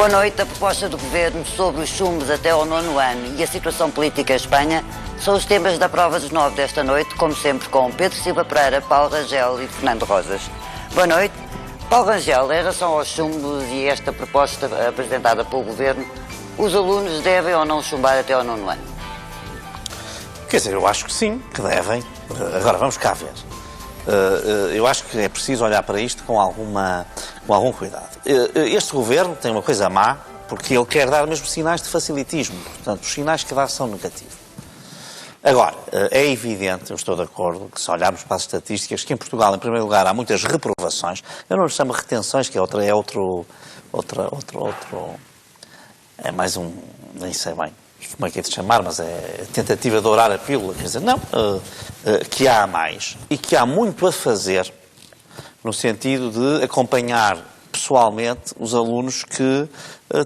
Boa noite. A proposta do Governo sobre os chumbos até ao 9º ano e a situação política em Espanha são os temas da prova dos 9 desta noite, como sempre com Pedro Silva Pereira, Paulo Rangel e Fernando Rosas. Boa noite. Paulo Rangel, em relação aos chumbos e esta proposta apresentada pelo Governo, os alunos devem ou não chumbar até ao 9º ano? Quer dizer, eu acho que sim, que devem. Agora, vamos cá ver. Eu acho que é preciso olhar para isto com algum cuidado. Este Governo tem uma coisa má, porque ele quer dar mesmo sinais de facilitismo. Portanto, os sinais que dá são negativos. Agora, é evidente, eu estou de acordo, que se olharmos para as estatísticas, que em Portugal, em primeiro lugar, há muitas reprovações. Eu não lhe chamo retenções, que é mais um, nem sei bem como é que é de chamar, mas é tentativa de dourar a pílula. Quer dizer, não, que há mais e que há muito a fazer no sentido de acompanhar pessoalmente os alunos que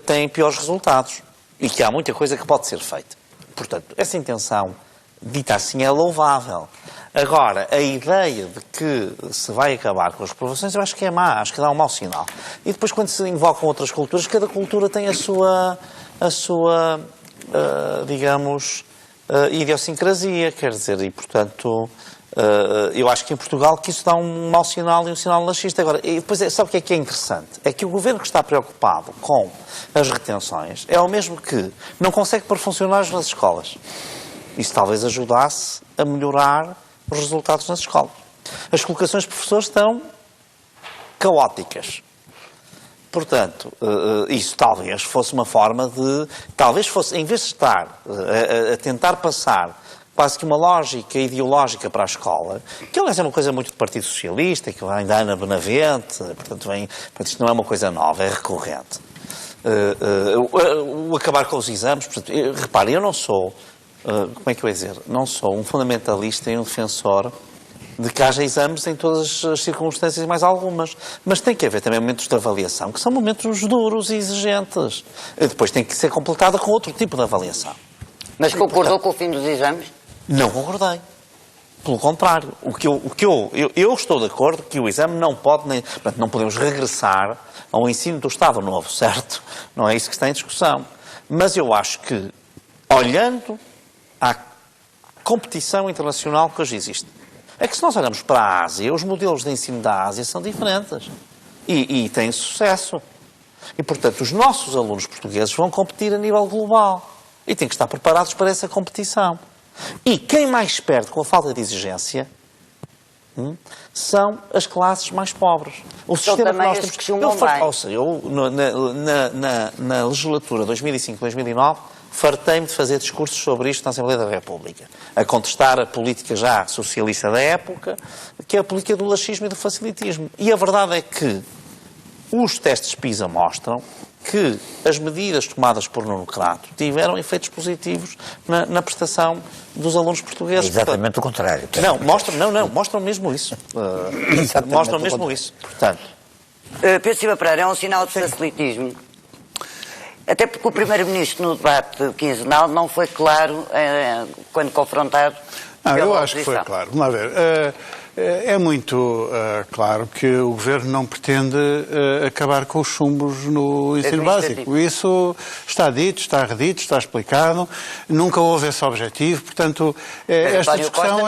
têm piores resultados e que há muita coisa que pode ser feita. Portanto, essa intenção, dita assim, é louvável. Agora, a ideia de que se vai acabar com as reprovações, eu acho que é má, acho que dá um mau sinal. E depois, quando se invocam outras culturas, cada cultura tem a sua digamos, idiosincrasia, quer dizer, e portanto, eu acho que em Portugal que isso dá um mau sinal e um sinal laxista. Agora, e depois, sabe o que é interessante? É que o Governo que está preocupado com as retenções é o mesmo que não consegue pôr funcionários nas escolas. Isso talvez ajudasse a melhorar os resultados nas escolas. As colocações de professores estão caóticas. Portanto, isso talvez fosse uma forma de... Talvez fosse, em vez de estar a tentar passar quase que uma lógica ideológica para a escola, que aliás é uma coisa muito do Partido Socialista, que vem da Ana Benavente, portanto isto não é uma coisa nova, é recorrente. O acabar com os exames, portanto, reparem, eu não sou, como é que eu ia dizer, não sou um fundamentalista e um defensor de que haja exames em todas as circunstâncias e mais algumas. Mas tem que haver também momentos de avaliação, que são momentos duros e exigentes. E depois tem que ser completada com outro tipo de avaliação. Mas concordou com o fim dos exames? Não concordei. Pelo contrário. Eu estou de acordo que o exame não pode... Portanto, não podemos regressar ao ensino do Estado Novo, certo? Não é isso que está em discussão. Mas eu acho que, olhando à competição internacional que hoje existe, é que se nós olhamos para a Ásia, os modelos de ensino da Ásia são diferentes. E têm sucesso. E, portanto, os nossos alunos portugueses vão competir a nível global. E têm que estar preparados para essa competição. E quem mais perde com a falta de exigência são as classes mais pobres. O sistema que nós temos... Na legislatura 2005-2009, fartei-me de fazer discursos sobre isto na Assembleia da República, a contestar a política já socialista da época, que é a política do laxismo e do facilitismo. E a verdade é que os testes PISA mostram que as medidas tomadas por Nuno Crato tiveram efeitos positivos na prestação dos alunos portugueses. É exatamente o contrário. Mostram mesmo isso. Mostram mesmo isso. Portanto, Pedro Silva Pereira, é um sinal de facilitismo. Até porque o Primeiro-Ministro, no debate quinzenal, não foi claro quando confrontado pela eu oposição. acho que foi claro. Vamos lá ver. É muito claro que o Governo não pretende acabar com os chumbos no ensino básico. Isso está dito, está redito, está explicado. Nunca houve esse objetivo. Portanto, esta discussão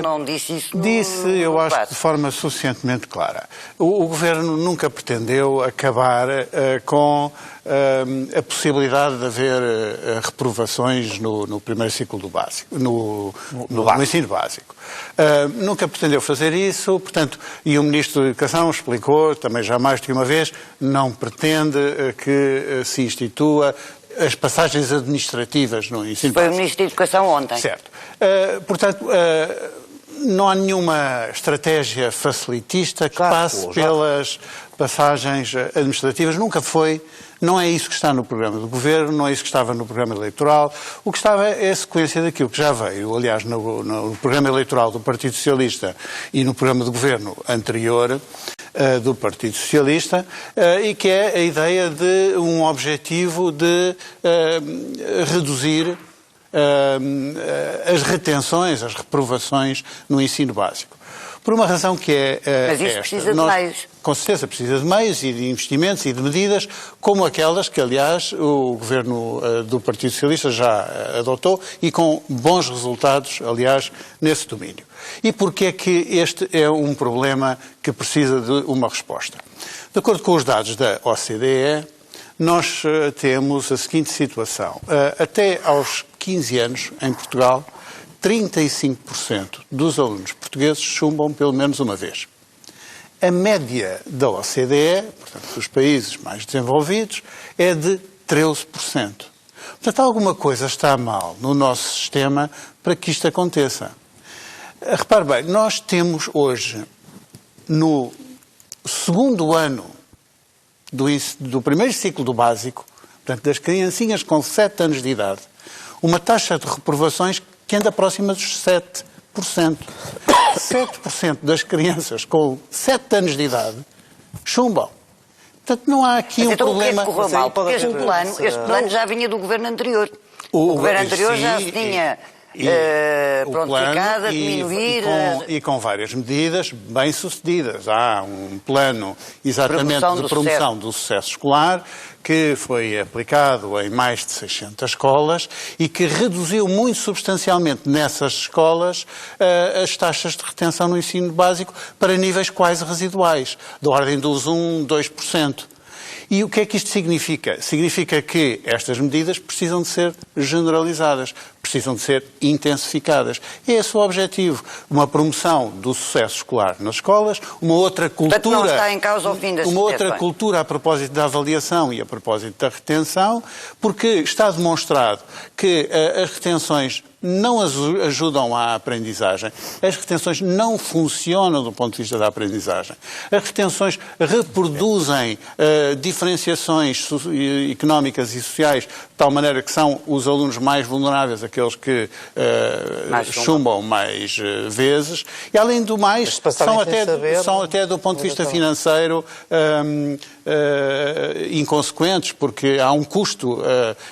não disse isso no Disse, eu debate. acho, de forma suficientemente clara. O Governo nunca pretendeu acabar com a possibilidade de haver reprovações no primeiro ciclo do básico, no ensino básico. Nunca pretendeu fazer isso, portanto, e o Ministro da Educação explicou, também já mais do que uma vez, não pretende que se institua as passagens administrativas no ensino básico. Foi o Ministro da Educação ontem. Certo. Portanto, não há nenhuma estratégia facilitista que passe pelas passagens administrativas. Nunca foi. Não é isso que está no programa do Governo, não é isso que estava no programa eleitoral. O que estava é a sequência daquilo que já veio, aliás, no programa eleitoral do Partido Socialista e no programa do Governo anterior do Partido Socialista, e que é a ideia de um objetivo de reduzir as retenções, as reprovações no ensino básico. Por uma razão que é Mas isso esta. precisa de meios. Com certeza precisa de meios e de investimentos e de medidas como aquelas que, aliás, o governo do Partido Socialista já adotou e com bons resultados, aliás, nesse domínio. E porquê é que este é um problema que precisa de uma resposta? De acordo com os dados da OCDE, nós temos a seguinte situação. Até aos 15 anos, em Portugal, 35% dos alunos portugueses chumbam pelo menos uma vez. A média da OCDE, portanto, dos países mais desenvolvidos, é de 13%. Portanto, alguma coisa está mal no nosso sistema para que isto aconteça. Repare bem, nós temos hoje, no segundo ano do primeiro ciclo do básico, portanto, das criancinhas com 7 anos de idade, uma taxa de reprovações que anda próxima dos 7%. 7% das crianças com 7 anos de idade chumbam. Portanto, não há aqui um então, problema... O que é que correu mal? Porque este plano já vinha do governo anterior. O governo anterior já se tinha prontificado a diminuir... E com várias medidas bem-sucedidas. Há um plano exatamente de promoção do sucesso escolar que foi aplicado em mais de 600 escolas e que reduziu muito substancialmente nessas escolas as taxas de retenção no ensino básico para níveis quase residuais, da ordem dos 2%. E o que é que isto significa? Significa que estas medidas precisam de ser generalizadas, precisam de ser intensificadas. E esse é o objetivo. Uma promoção do sucesso escolar nas escolas, uma outra cultura... Portanto, não está em causa o fim das Uma outra cultura a propósito da avaliação e a propósito da retenção, porque está demonstrado que as retenções não ajudam à aprendizagem. As retenções não funcionam do ponto de vista da aprendizagem. As retenções reproduzem diferenciações económicas e sociais de tal maneira que são os alunos mais vulneráveis, aqueles que chumbam mais vezes. E, além do mais, são até do ponto de vista financeiro inconsequentes, porque há um custo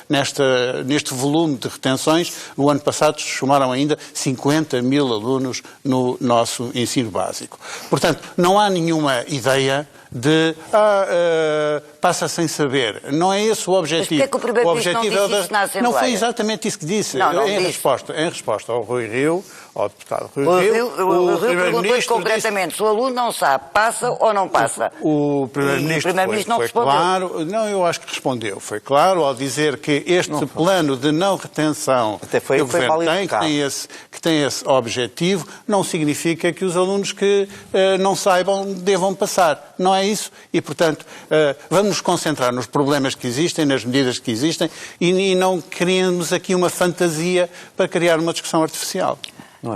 neste volume de retenções. No ano passado chamaram ainda 50 mil alunos no nosso ensino básico. Portanto, não há nenhuma ideia de passa sem saber. Não é esse o objetivo. Mas porquê que o Primeiro-Ministro não disse isso na Assembleia? Não foi exatamente isso que disse. Em resposta ao Rui Rio, ao deputado Rui Rio, o Primeiro-Ministro concretamente, se o aluno não sabe, passa ou não passa? O Primeiro-Ministro foi claro. Não, eu acho que respondeu. Foi claro ao dizer que este plano de não retenção que o Governo tem, que tem esse objetivo, não significa que os alunos que não saibam devam passar. Não é isso. E, portanto, vamos nos concentrar nos problemas que existem, nas medidas que existem e não criamos aqui uma fantasia para criar uma discussão artificial.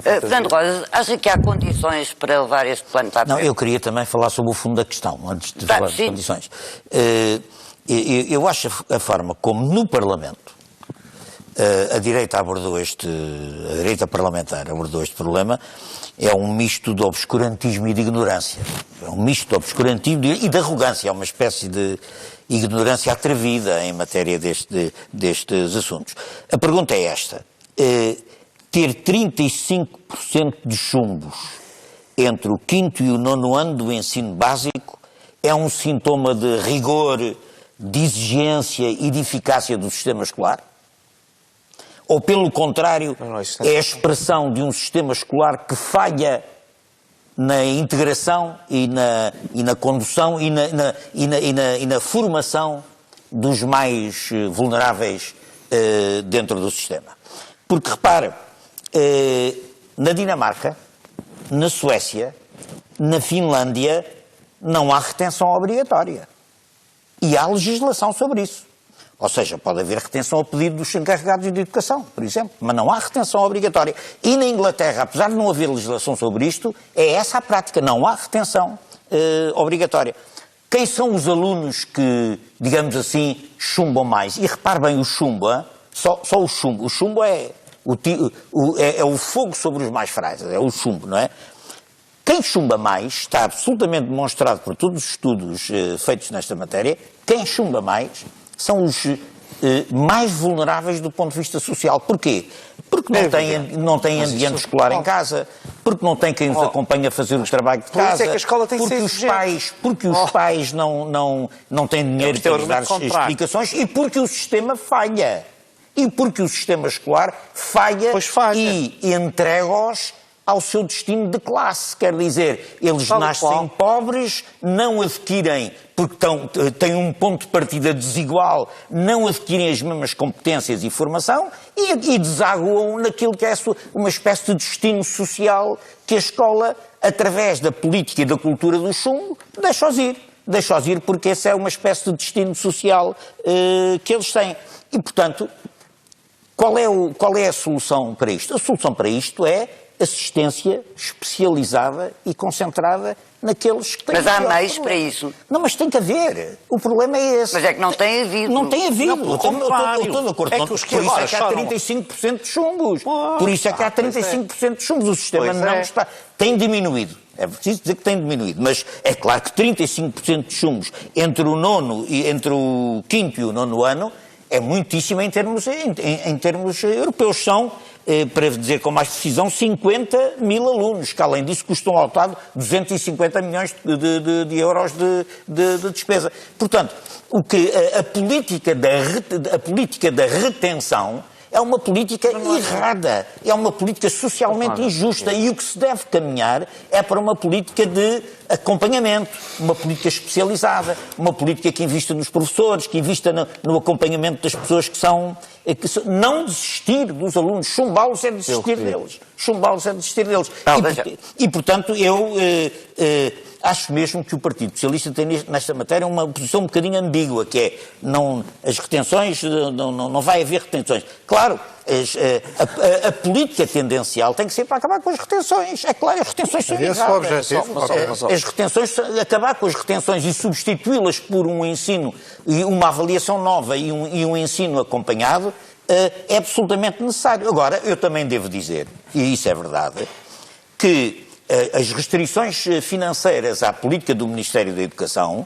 Fernando Rosa, acha que há condições para levar este plano para a frente? Não, eu queria também falar sobre o fundo da questão, antes de falar de condições. Eu acho a forma como no Parlamento a direita parlamentar abordou este problema é um misto de obscurantismo e de ignorância. É um misto de obscurantismo e de arrogância, é uma espécie de ignorância atrevida em matéria destes assuntos. A pergunta é esta. Ter 35% de chumbos entre o 5º e o 9º ano do ensino básico é um sintoma de rigor, de exigência e de eficácia do sistema escolar? Ou, pelo contrário, é a expressão de um sistema escolar que falha na integração e na condução e na formação dos mais vulneráveis dentro do sistema? Porque, repara, na Dinamarca, na Suécia, na Finlândia, não há retenção obrigatória. E há legislação sobre isso. Ou seja, pode haver retenção ao pedido dos encarregados de educação, por exemplo, mas não há retenção obrigatória. E na Inglaterra, apesar de não haver legislação sobre isto, é essa a prática, não há retenção obrigatória. Quem são os alunos que, digamos assim, chumbam mais? E repare bem, o chumbo, só o chumbo. O chumbo é o fogo sobre os mais frágeis, é o chumbo, não é? Quem chumba mais, está absolutamente demonstrado por todos os estudos feitos nesta matéria, quem chumba mais são os mais vulneráveis do ponto de vista social. Porquê? Porque não têm ambiente escolar em casa, porque não tem quem os acompanhe a fazer o trabalho de casa, isso é que a escola tem que porque os pais não têm dinheiro para lhes dar explicações e porque o sistema falha. E porque o sistema escolar falha. E entrega-os ao seu destino de classe. Quer dizer, eles nascem pobres, não adquirem, porque têm um ponto de partida desigual, não adquirem as mesmas competências e formação e desaguam naquilo que é uma espécie de destino social que a escola, através da política e da cultura do chumbo, deixa-os ir. Deixa-os ir porque essa é uma espécie de destino social que eles têm. E, portanto, qual é a solução para isto? A solução para isto é assistência especializada e concentrada naqueles que têm... Mas há meios para isso. Não, mas tem que haver. O problema é esse. Mas é que não tem havido. Não tem havido. Não, Estou de acordo. É que os que por isso agora é que há choram. 35% de chumbos. Por isso é que há 35% de chumbos. O sistema não está... Tem diminuído. É preciso dizer que tem diminuído. Mas é claro que 35% de chumbos entre o quinto e o nono ano é muitíssimo em termos europeus. São, para dizer com mais precisão, 50 mil alunos, que além disso custam ao Estado 250 milhões de euros de despesa. Portanto, a política da retenção é uma política errada, é uma política socialmente injusta e o que se deve caminhar é para uma política de acompanhamento, uma política especializada, uma política que invista nos professores, que invista no acompanhamento das pessoas que não desistir dos alunos, chumbá-los é desistir deles. Chumbá-los é desistir deles. E, portanto, eu acho mesmo que o Partido Socialista tem nesta matéria uma posição um bocadinho ambígua, que é as retenções, não vai haver retenções. Claro, a política tendencial tem que ser para acabar com as retenções. É claro, as retenções são erradas. Acabar com as retenções e substituí-las por um ensino e uma avaliação nova e um ensino acompanhado é absolutamente necessário. Agora, eu também devo dizer, e isso é verdade, que as restrições financeiras à política do Ministério da Educação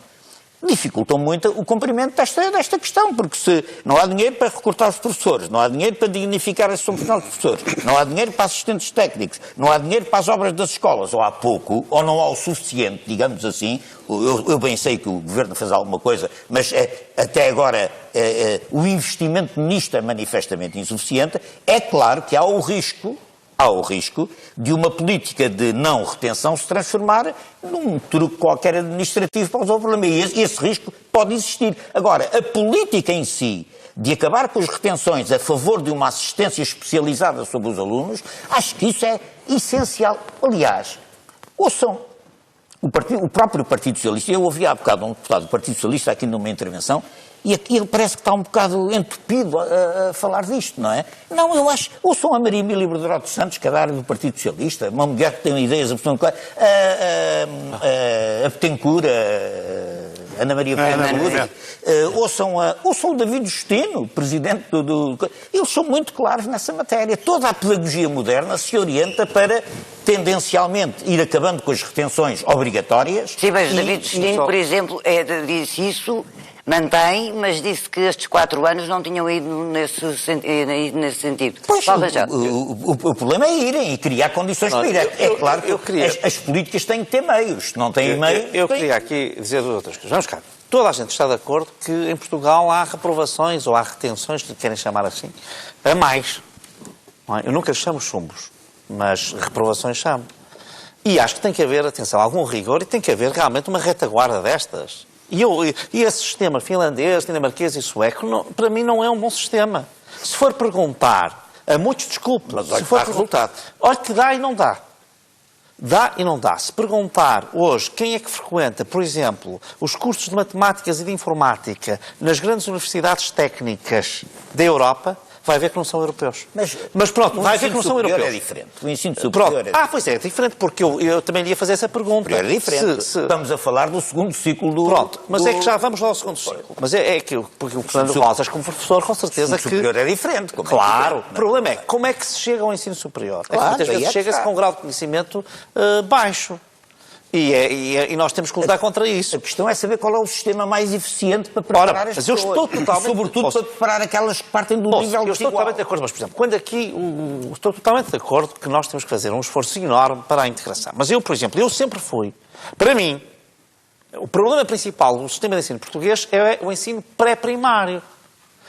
dificultam muito o cumprimento desta questão, porque se não há dinheiro para recortar os professores, não há dinheiro para dignificar a sessão final dos professores, não há dinheiro para assistentes técnicos, não há dinheiro para as obras das escolas, ou há pouco, ou não há o suficiente, digamos assim, eu bem sei que o Governo faz alguma coisa, mas até agora o investimento nisto é manifestamente insuficiente, é claro que há o risco de uma política de não retenção se transformar num truque qualquer administrativo para resolver o problema. E esse risco pode existir. Agora, a política em si, de acabar com as retenções a favor de uma assistência especializada sobre os alunos, acho que isso é essencial. Aliás, ouçam, o próprio Partido Socialista, eu ouvi há bocado um deputado do Partido Socialista aqui numa intervenção, e ele parece que está um bocado entupido a falar disto, não é? Não, eu acho... Ouçam a Maria Emília Borderó dos Santos, que é da área do Partido Socialista, uma mulher que tem ideias absolutamente claras, a Betancourt, Ana Maria Betancourt, ouçam o David Justino, presidente do... Eles são muito claros nessa matéria. Toda a pedagogia moderna se orienta para, tendencialmente, ir acabando com as retenções obrigatórias. Sim, mas David Justino, por exemplo, disse isso... Mantém, mas disse que estes 4 anos não tinham ido nesse sentido. Pois, o problema é irem e criar condições para ir. É claro que as políticas têm que ter meios. Não têm meio... Eu queria aqui dizer duas outras coisas. Vamos cá. Toda a gente está de acordo que em Portugal há reprovações ou há retenções, que querem chamar assim, a mais. Não é? Eu nunca chamo chumbos, mas reprovações chamo. E acho que tem que haver, atenção, algum rigor e tem que haver realmente uma retaguarda destas. E esse sistema finlandês, dinamarquês e sueco, para mim não é um bom sistema. Se for perguntar a muitos, desculpe, mas se for resultado, olha que dá e não dá. Dá e não dá. Se perguntar hoje quem é que frequenta, por exemplo, os cursos de matemáticas e de informática nas grandes universidades técnicas da Europa, vai ver que não são europeus. Mas pronto, vai ver que não são europeus. É diferente. O ensino superior é diferente. Pois é diferente, porque eu também lhe ia fazer essa pergunta. É diferente. Estamos a falar do segundo ciclo do... Pronto, mas é que já vamos lá ao segundo ciclo. Mas é que porque o Fernando Rosas, como professor, com certeza que... O superior é diferente. Claro. O problema é como é que se chega ao ensino superior. Claro, muitas vezes chega-se com um grau de conhecimento baixo. E nós temos que lutar contra isso. A questão é saber qual é o sistema mais eficiente para preparar as mas eu pessoas. estou totalmente... Sobretudo para preparar aquelas que partem do nível Eu estou totalmente de acordo, mas, por exemplo, quando aqui... Estou totalmente de acordo que nós temos que fazer um esforço enorme para a integração. Mas eu, por exemplo, eu sempre fui... Para mim, o problema principal do sistema de ensino português é o ensino pré-primário.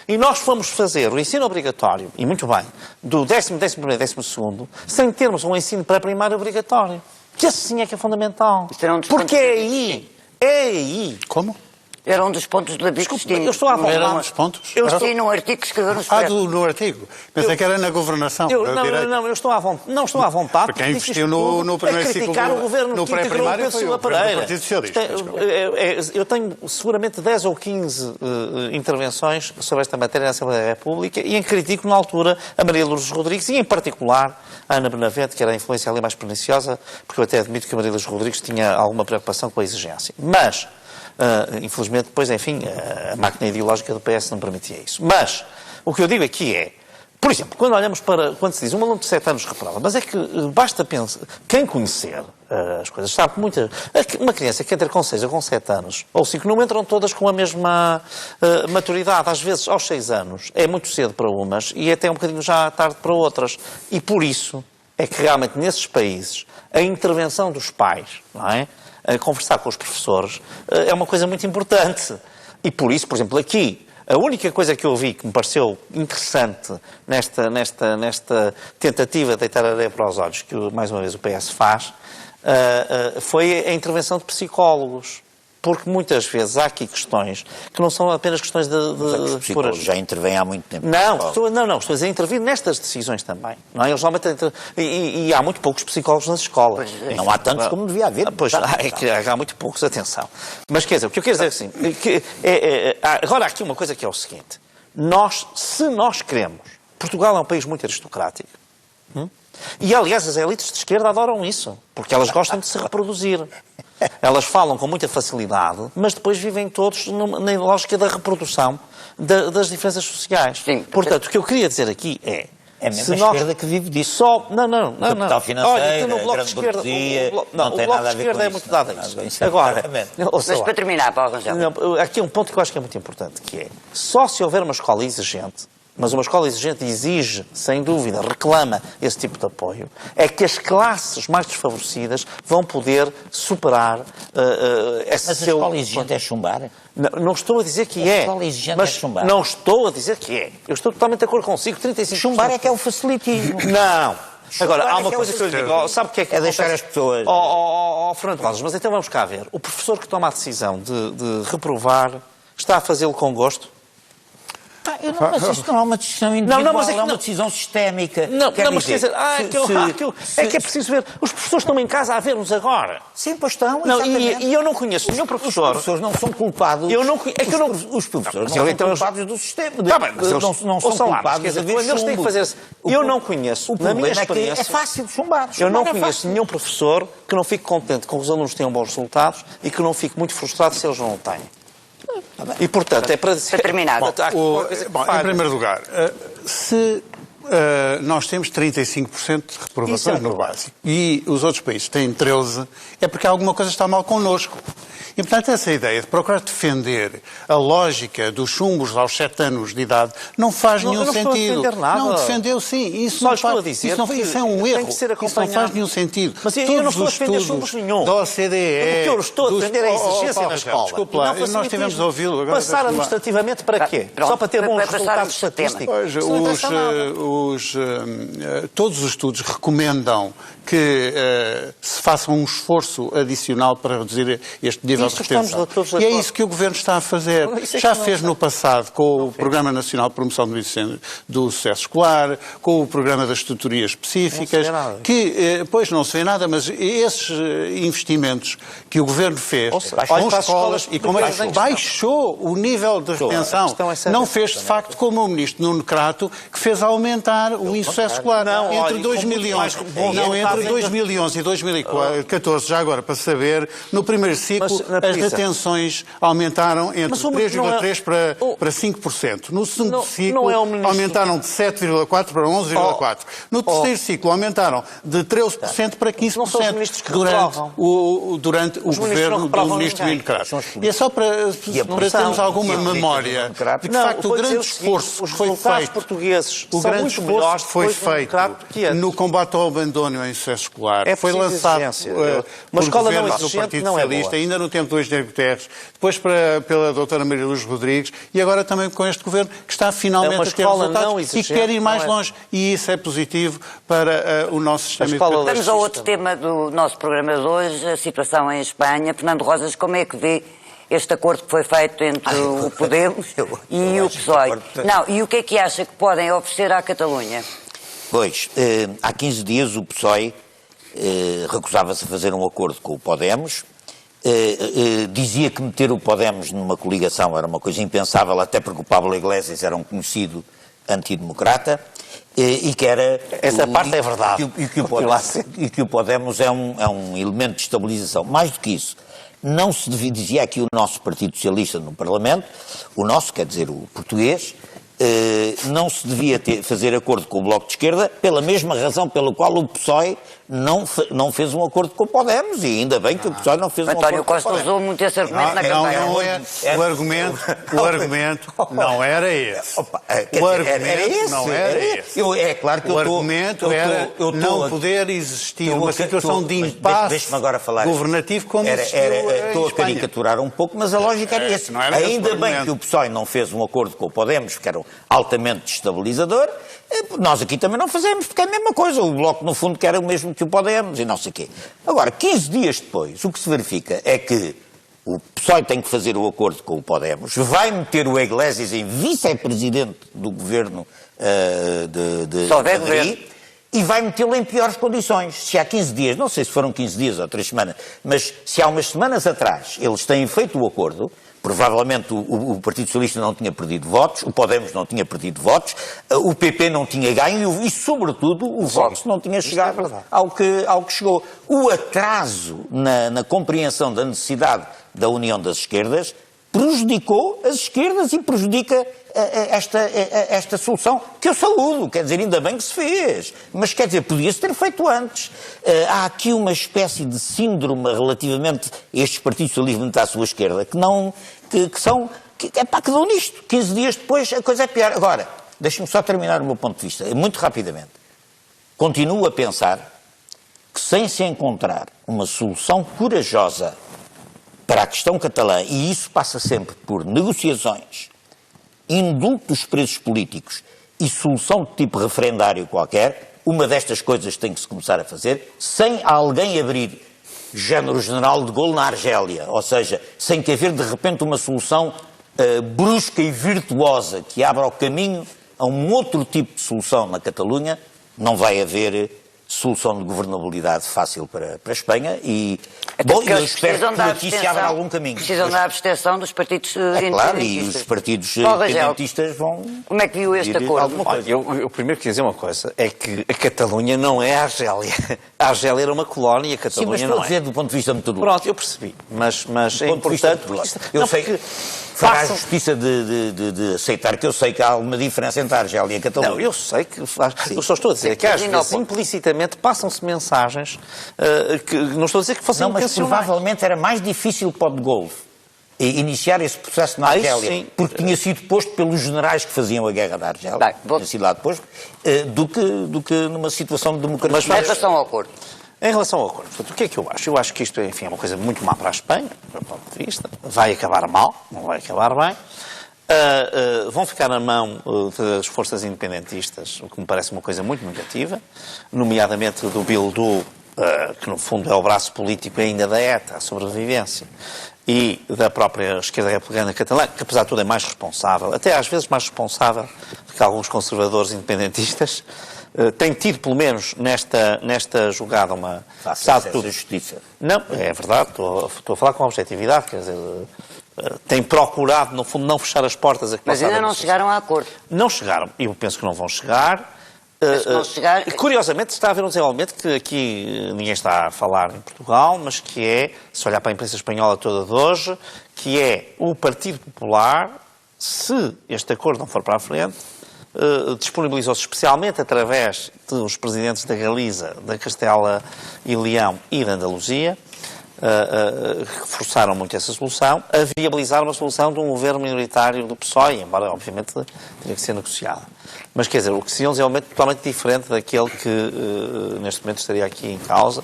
E nós fomos fazer o ensino obrigatório, e muito bem, do 10º, 11º, 12º, sem termos um ensino pré-primário obrigatório. Que esse sim é que é fundamental. Porque é aí. Como? Era um dos pontos do David Cristina. Eu estou à vontade. Eram os pontos? Eu estou num artigo que escreveu no Expresso. No artigo. Pensei que era na governação. Eu estou à vontade. Não estou à vontade. Porque quem investiu no primeiro ciclo criticar o governo no que integrou o pré-primário Pedro foi Silva o governo do Pereira. Partido Socialista. Eu tenho seguramente 10 ou 15 intervenções sobre esta matéria na Assembleia da República e em que critico na altura a Maria Lourdes Rodrigues e em particular a Ana Benavente, que era a influência ali mais perniciosa, porque eu até admito que a Maria Lourdes Rodrigues tinha alguma preocupação com a exigência. Mas... infelizmente, depois, enfim, a máquina ideológica do PS não permitia isso. Mas, o que eu digo aqui é, por exemplo, quando se diz um aluno de 7 anos reprova, mas é que basta pensar, quem conhecer as coisas sabe que uma criança que entra com 6 ou com 7 anos, ou 5, não entram todas com a mesma maturidade. Às vezes, aos 6 anos, é muito cedo para umas e até um bocadinho já tarde para outras. E por isso é que realmente nesses países a intervenção dos pais, não é? A conversar com os professores é uma coisa muito importante. E por isso, por exemplo, aqui, a única coisa que eu vi que me pareceu interessante nesta tentativa de deitar areia para os olhos, que mais uma vez o PS faz, foi a intervenção de psicólogos. Porque muitas vezes há aqui questões que não são apenas questões de os psicólogos já intervêm há muito tempo. Estou a dizer, intervir nestas decisões também. Não é? Eles normalmente e há muito poucos psicólogos nas escolas. Não há tantos como devia haver. Pois, há muito poucos, atenção. Mas quer dizer, o que eu quero dizer assim, agora há aqui uma coisa que é o seguinte. Se nós queremos, Portugal é um país muito aristocrático. E, aliás, as elites de esquerda adoram isso, porque elas gostam de se reproduzir. Elas falam com muita facilidade, mas depois vivem todos na lógica da reprodução das diferenças sociais. Sim. Portanto, o que eu queria dizer aqui é... É mesmo a esquerda que vive disso. Não. Capital financeiro, Olha, no bloco grande de esquerda, burguesia, não tem nada a ver com isso. É muito dado a isso. Agora, mas para terminar, Paulo Rangel. aqui é um ponto que eu acho que é muito importante, que é, só se houver uma escola exigente, mas uma escola exigente exige, sem dúvida, reclama esse tipo de apoio, é que as classes mais desfavorecidas vão poder superar esse Mas a escola exigente é chumbar? Não estou a dizer que é. A escola exigente mas é chumbar? Não estou a dizer que é. Eu estou totalmente de acordo consigo. 35%. Chumbar é que é o facilitismo. Não. Agora, há uma é coisa que eu lhe digo. Sabe o que é que é deixar as pessoas... Fernando Rosas, mas então vamos cá ver. O professor que toma a decisão de reprovar está a fazê-lo com gosto? Mas isto não é uma decisão individual, mas é uma decisão sistémica. Mas quer dizer, é que é preciso ver. Os professores estão em casa a ver-nos agora. Sim, pois estão, e eu não conheço nenhum professor... Os professores não são culpados... Os professores não são culpados do sistema. Não são culpados de haver eles têm que fazer... Eu não conheço, na minha experiência... É fácil chumbar. Eu não conheço nenhum professor que não fique contente com que os alunos tenham bons resultados e que não fique muito frustrado se eles não o têm. E, portanto, é para terminar. Em primeiro lugar, se nós temos 35% de reprovações no básico e os outros países têm 13%, é porque alguma coisa está mal connosco. E, portanto, essa ideia de procurar defender a lógica dos chumbos aos 7 anos de idade não faz nenhum sentido. Não estou a defender nada. Não, defendeu sim. Isso, isso é um erro. Isso não faz nenhum sentido. Mas eu não estou a defender chumbos nenhum. Da OCDE... O que eu estou a defender é a exigência na escola. Desculpa lá, nós tivemos a ouvi-lo agora. Passar administrativamente para quê? Só para ter bons resultados estatísticos? Todos os estudos recomendam que se faça um esforço adicional para reduzir este nível de retenção. E é isso que o Governo está a fazer. Já fez no passado com o Programa Nacional de Promoção do Sucesso Escolar, com o Programa das Tutorias Específicas, que, pois não se vê nada, mas esses investimentos que o Governo fez com escolas e como baixou o nível de retenção. Não fez, de facto, como o Ministro Nuno Crato, que fez aumentar aumentar o insucesso escolar. Não, Entre olha, 2011, não, entre 2011 e 2014, já agora, para saber, no primeiro ciclo, as retenções aumentaram entre 3,3% para 5%. No segundo ciclo, aumentaram de 7,4% para 11,4%. No terceiro ciclo, aumentaram de 13% para 15% durante o governo do ministro Miguel Crato. E é só para termos alguma memória de que, de facto, o grande esforço que foi feito, o grande esforço que foi feito no combate ao abandono e ao insucesso escolar foi lançado por governos do Partido Socialista, ainda no tempo do Engenheiro Guterres, depois pela doutora Maria Luz Rodrigues e agora também com este governo que está finalmente a ter resultados e que quer ir mais longe. E isso é positivo para o nosso sistema educativo. Vamos ao outro tema do nosso programa de hoje, a situação em Espanha. Fernando Rosas, como é que vê este acordo que foi feito entre o Podemos e o PSOE? E o que é que acha que podem oferecer à Catalunha? Pois, há 15 dias o PSOE recusava-se a fazer um acordo com o Podemos, dizia que meter o Podemos numa coligação era uma coisa impensável, até porque o Pablo Iglesias era um conhecido antidemocrata, e que era... Essa parte é verdade. E que o Podemos é um elemento de estabilização. Mais do que isso, não se devia, dizia aqui o nosso Partido Socialista no Parlamento, o nosso, quer dizer, o português, não se devia fazer acordo com o Bloco de Esquerda pela mesma razão pela qual o PSOE não fez um acordo com o Podemos, e ainda bem que o PSOE não fez um acordo com o Podemos. António Costa usou muito esse argumento na campanha. O argumento não era esse. O argumento não era esse. É claro que o argumento era não poder existir uma situação de impasse governativo como existiu em Estou a caricaturar um pouco, mas a lógica era essa. Ainda bem que o PSOE não fez um acordo com o Podemos, que era altamente destabilizador. Nós aqui também não fazemos, porque é a mesma coisa. O Bloco, no fundo, quer o mesmo que o Podemos e não sei o quê. Agora, 15 dias depois, o que se verifica é que o PSOE tem que fazer o acordo com o Podemos, vai meter o Iglesias em vice-presidente do governo de Madrid e vai metê-lo em piores condições. Se há 15 dias, não sei se foram 15 dias ou 3 semanas, mas se há umas semanas atrás eles têm feito o acordo, provavelmente o Partido Socialista não tinha perdido votos, o Podemos não tinha perdido votos, o PP não tinha ganho e, sobretudo, o Vox não tinha chegado ao que chegou. O atraso na compreensão da necessidade da união das esquerdas prejudicou as esquerdas e prejudica esta solução, que eu saúdo, quer dizer, ainda bem que se fez, mas quer dizer, podia-se ter feito antes. Há aqui uma espécie de síndrome relativamente a estes partidos socialistas à sua esquerda, que dão nisto. 15 dias depois a coisa é pior. Agora, deixe-me só terminar o meu ponto de vista, muito rapidamente. Continuo a pensar que sem se encontrar uma solução corajosa para a questão catalã, e isso passa sempre por negociações, indulto dos presos políticos e solução de tipo referendário qualquer, uma destas coisas tem que se começar a fazer, sem alguém abrir género general de Gaulle na Argélia, ou seja, sem que haver de repente uma solução brusca e virtuosa que abra o caminho a um outro tipo de solução na Catalunha, não vai haver solução de governabilidade fácil para a Espanha e, eu espero que por aqui se abra algum caminho. Precisam da abstenção dos partidos independentistas. Claro, e os partidos independentistas vão... Como é que viu este acordo? Olha, eu primeiro queria dizer uma coisa, é que a Catalunha não é a Argélia. A Argélia era uma colónia e a Catalunha não é. Sim, mas estou a dizer do ponto de vista metodológico. Pronto, eu percebi, mas é importante... Eu sei que fará a justiça de aceitar que eu sei que há alguma diferença entre a Argélia e a Catalunha. Não, eu sei que faz. Eu só estou a dizer que às vezes implicitamente passam-se mensagens que não estou a dizer que fossem intencionais. Mas provavelmente era mais difícil para o de Gaulle iniciar esse processo na Argélia, porque tinha sido posto pelos generais que faziam a guerra da Argélia, tinha sido lá depois, do que numa situação de democracia. Mas em relação ao acordo? Em relação ao acordo, portanto, o que é que eu acho? Eu acho que isto é uma coisa muito má para a Espanha, do meu ponto de vista. Vai acabar mal, não vai acabar bem. Vão ficar na mão das forças independentistas, o que me parece uma coisa muito negativa, nomeadamente do Bildu, que no fundo é o braço político ainda da ETA, a sobrevivência, e da própria esquerda republicana catalã, que apesar de tudo é mais responsável, até às vezes mais responsável do que alguns conservadores independentistas, tem tido pelo menos nesta jogada uma... Sabe tudo justiça. Não, é verdade, estou a falar com objetividade, quer dizer... Tem procurado, no fundo, não fechar as portas a que Mas ainda não chegaram a acordo. Não chegaram. Eu penso que não vão chegar. Mas não chegar... Curiosamente está a haver um desenvolvimento que aqui ninguém está a falar em Portugal, mas que é, se olhar para a imprensa espanhola toda de hoje, que é o Partido Popular, se este acordo não for para a frente, disponibilizou-se especialmente através dos presidentes da Galiza, da Castela e Leão e da Andaluzia, que forçaram muito essa solução, a viabilizar uma solução de um governo minoritário do PSOE, embora, obviamente, tenha que ser negociada. Mas, quer dizer, o que seria um desenvolvimento totalmente diferente daquele que, neste momento, estaria aqui em causa.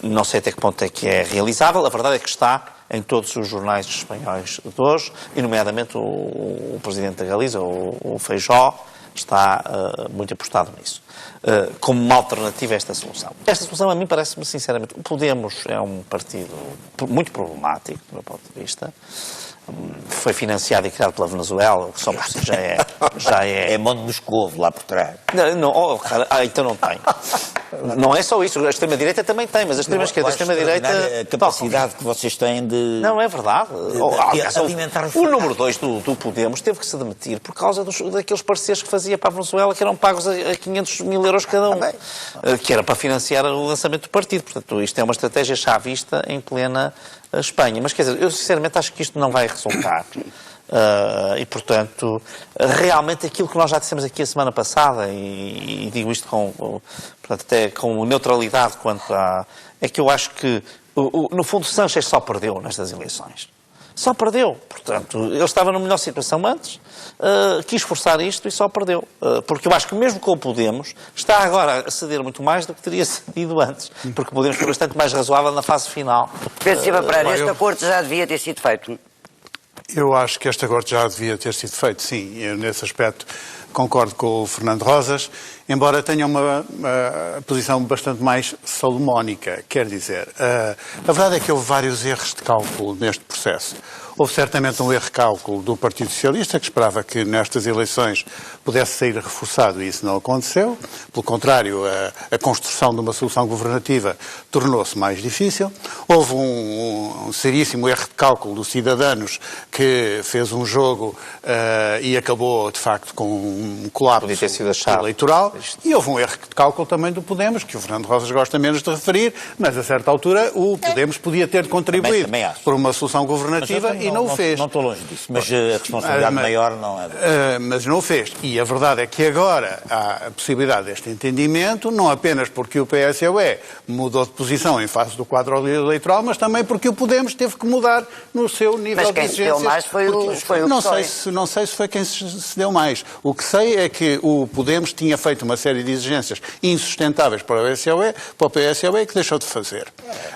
Não sei até que ponto é que é realizável. A verdade é que está em todos os jornais espanhóis de hoje, e, nomeadamente, o presidente da Galiza, o Feijóo, está muito apostado nisso, como uma alternativa a esta solução. Esta solução, a mim, parece-me, sinceramente, o Podemos é um partido muito problemático, do meu ponto de vista. Foi financiado e criado pela Venezuela, o que só por si já é... É Monte Moscovo lá por trás. Não, cara, então não tem. Não é só isso, a extrema-direita também tem, mas a extrema-esquerda e a extrema-direita... A capacidade que vocês têm de... Não, é verdade. Alimentar O número 2 do Podemos teve que se demitir por causa daqueles pareceres que fazia para a Venezuela, que eram pagos a 500 mil euros cada um, que era para financiar o lançamento do partido. Portanto, isto é uma estratégia chavista em plena Espanha. Mas, quer dizer, eu sinceramente acho que isto não vai resultar. E, portanto, realmente aquilo que nós já dissemos aqui a semana passada, e digo isto portanto, até com neutralidade quanto a... é que eu acho que, no fundo, Sánchez só perdeu nestas eleições. Só perdeu. Portanto, ele estava na melhor situação antes, quis forçar isto e só perdeu. Porque eu acho que mesmo com o Podemos, está agora a ceder muito mais do que teria cedido antes. Porque o Podemos foi bastante mais razoável na fase final. Pedro Silva Pereira, este acordo já devia ter sido feito. Eu acho que este acordo já devia ter sido feito, sim. Eu, nesse aspecto, concordo com o Fernando Rosas, embora tenha uma posição bastante mais salomónica. Quer dizer, a verdade é que houve vários erros de cálculo neste processo. Houve certamente um erro de cálculo do Partido Socialista, que esperava que nestas eleições pudesse sair reforçado, e isso não aconteceu. Pelo contrário, a construção de uma solução governativa tornou-se mais difícil. Houve um seríssimo erro de cálculo dos Cidadanos, que fez um jogo e acabou, de facto, com um colapso eleitoral. E houve um erro de cálculo também do Podemos, que o Fernando Rosas gosta menos de referir, mas a certa altura o Podemos podia ter contribuído por uma solução governativa e não o fez. Não estou longe disso, mas a responsabilidade maior não é. Mas não o fez. E a verdade é que agora há a possibilidade deste entendimento, não apenas porque o PSOE mudou de posição em face do quadro eleitoral, mas também porque o Podemos teve que mudar no seu nível de exigências. Mas quem se deu mais foi o não sei se foi quem se deu mais. O que sei é que o Podemos tinha feito uma série de exigências insustentáveis para o PSOE que deixou de fazer.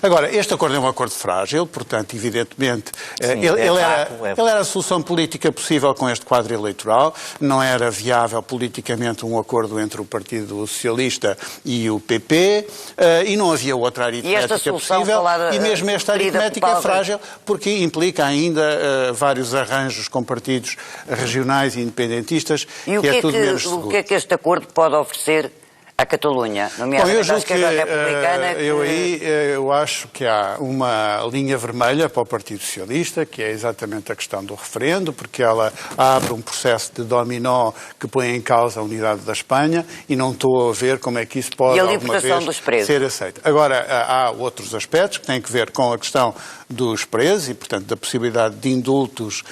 Agora, este acordo é um acordo frágil, portanto, evidentemente, ele era a solução política possível com este quadro eleitoral, não era viável politicamente um acordo entre o Partido Socialista e o PP, e não havia outra aritmética possível, e mesmo esta aritmética é frágil, porque implica ainda vários arranjos com partidos regionais e independentistas, e que é tudo menos seguro. O que é que este acordo pode oferecer à Catalunha, nomeadamente à esquerda republicana? Eu acho que há uma linha vermelha para o Partido Socialista, que é exatamente a questão do referendo, porque ela abre um processo de dominó que põe em causa a unidade da Espanha, e não estou a ver como é que isso pode alguma vez ser aceito. Agora, há outros aspectos que têm que ver com a questão dos presos e, portanto, da possibilidade de indultos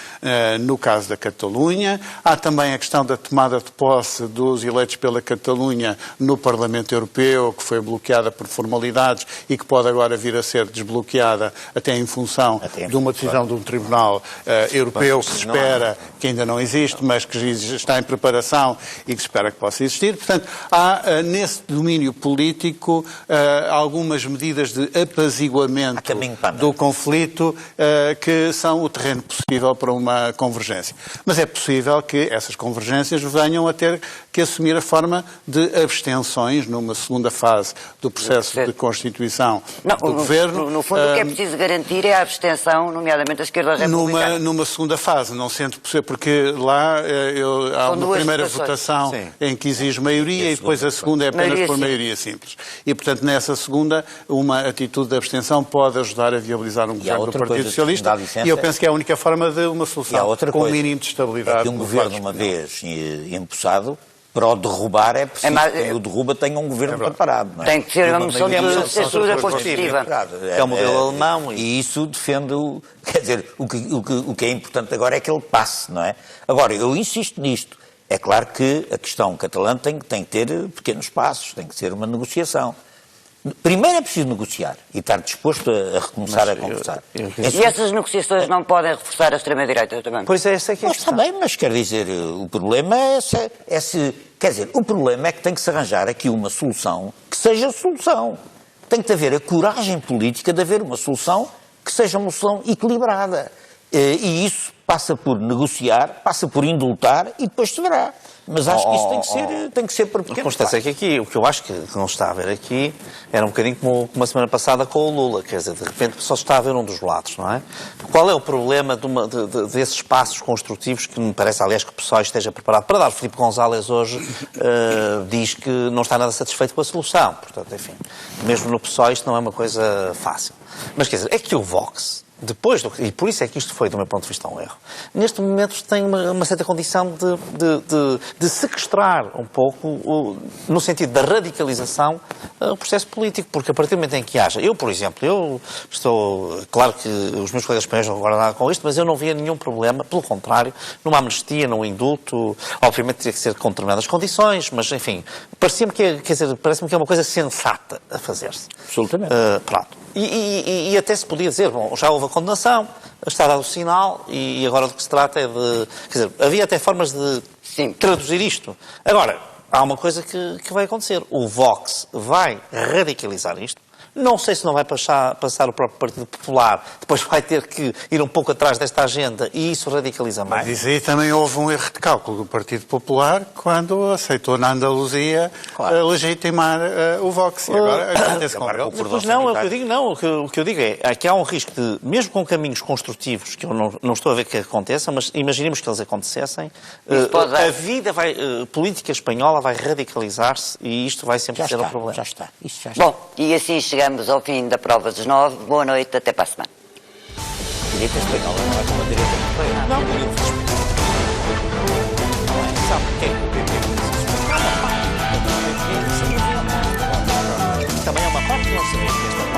no caso da Catalunha. Há também a questão da tomada de posse dos eleitos pela Catalunha no Parlamento Europeu, que foi bloqueada por formalidades e que pode agora vir a ser desbloqueada até em função de uma decisão de um Tribunal Europeu que se espera, que ainda não existe, mas que está em preparação e que se espera que possa existir. Portanto, há nesse domínio político algumas medidas de apaziguamento do conflito que são o terreno possível para uma convergência. Mas é possível que essas convergências venham a ter que assumir a forma de abstenções numa segunda fase do processo de constituição do governo. No fundo, o que é preciso garantir é a abstenção, nomeadamente da esquerda republicana. Numa segunda fase, não sendo possível, porque lá há uma primeira votação em que exige maioria e depois a segunda é apenas por maioria simples. E, portanto, nessa segunda, uma atitude de abstenção pode ajudar a viabilizar um governo do Partido Socialista, e eu penso que é a única forma de uma solução com um mínimo de estabilidade. Um governo, uma vez empossado, para o derrubar é preciso mais- que quem o derruba tenha um governo preparado. Não é? Tem que ser uma moção de maioria censura construtiva. É o modelo alemão. E isso defende o... Quer dizer, o que é importante agora é que ele passe, não é? Agora, eu insisto nisto. É claro que a questão catalã tem que ter pequenos passos, tem que ser uma negociação. Primeiro é preciso negociar e estar disposto a recomeçar a conversar. E essas negociações não podem reforçar a extrema-direita também? Pois é, essa é que é a Mas questão. está bem, mas quer dizer, o problema quer dizer, o problema é que tem que se arranjar aqui uma solução que seja solução. Tem que haver a coragem política de haver uma solução que seja uma solução equilibrada. E isso passa por negociar, passa por indultar e depois se verá. Mas acho que isso tem que ser por pequenos Constância, é passos. que aqui, o que eu acho que não está a ver aqui era um bocadinho como a semana passada com o Lula, quer dizer, de repente só está a ver um dos lados, não é? Qual é o problema desses passos construtivos que me parece, aliás, que o pessoal esteja preparado para dar? O Filipe González hoje diz que não está nada satisfeito com a solução, portanto, enfim, mesmo no PSOE isto não é uma coisa fácil. Mas quer dizer, é que o Vox... e por isso é que isto foi, do meu ponto de vista, um erro. Neste momento tem uma certa condição de sequestrar um pouco, no sentido da radicalização, o processo político, porque a partir do momento em que haja... Eu, por exemplo, eu estou... Claro que os meus colegas espanhóis não vão nada com isto, mas eu não via nenhum problema, pelo contrário, numa amnistia, num indulto, obviamente teria que ser com determinadas condições, mas, enfim, parece-me que é uma coisa sensata a fazer-se. Absolutamente. Pronto. E até se podia dizer, bom, já houve a condenação, está dado o sinal e agora do que se trata é de... Quer dizer, havia até formas de traduzir isto. Agora, há uma coisa que vai acontecer. O Vox vai radicalizar isto. Não sei se não vai passar o próprio Partido Popular, depois vai ter que ir um pouco atrás desta agenda e isso radicaliza mais. Mas aí também houve um erro de cálculo do Partido Popular quando aceitou na Andaluzia legitimar o Vox. E agora acontece com ele. Pois não, é o que eu digo, não. O que eu digo é que há um risco de, mesmo com caminhos construtivos, que eu não estou a ver que aconteçam, mas imaginemos que eles acontecessem, a vida política espanhola vai radicalizar-se e isto vai sempre ser um problema. Já está. Isso já está. Bom, e assim chegamos ao fim da prova dos 9. Boa noite, até para a semana. Direita espanhola não é como a direita europeia. Não, sabe o que é que o PP também é uma parte que não se vê.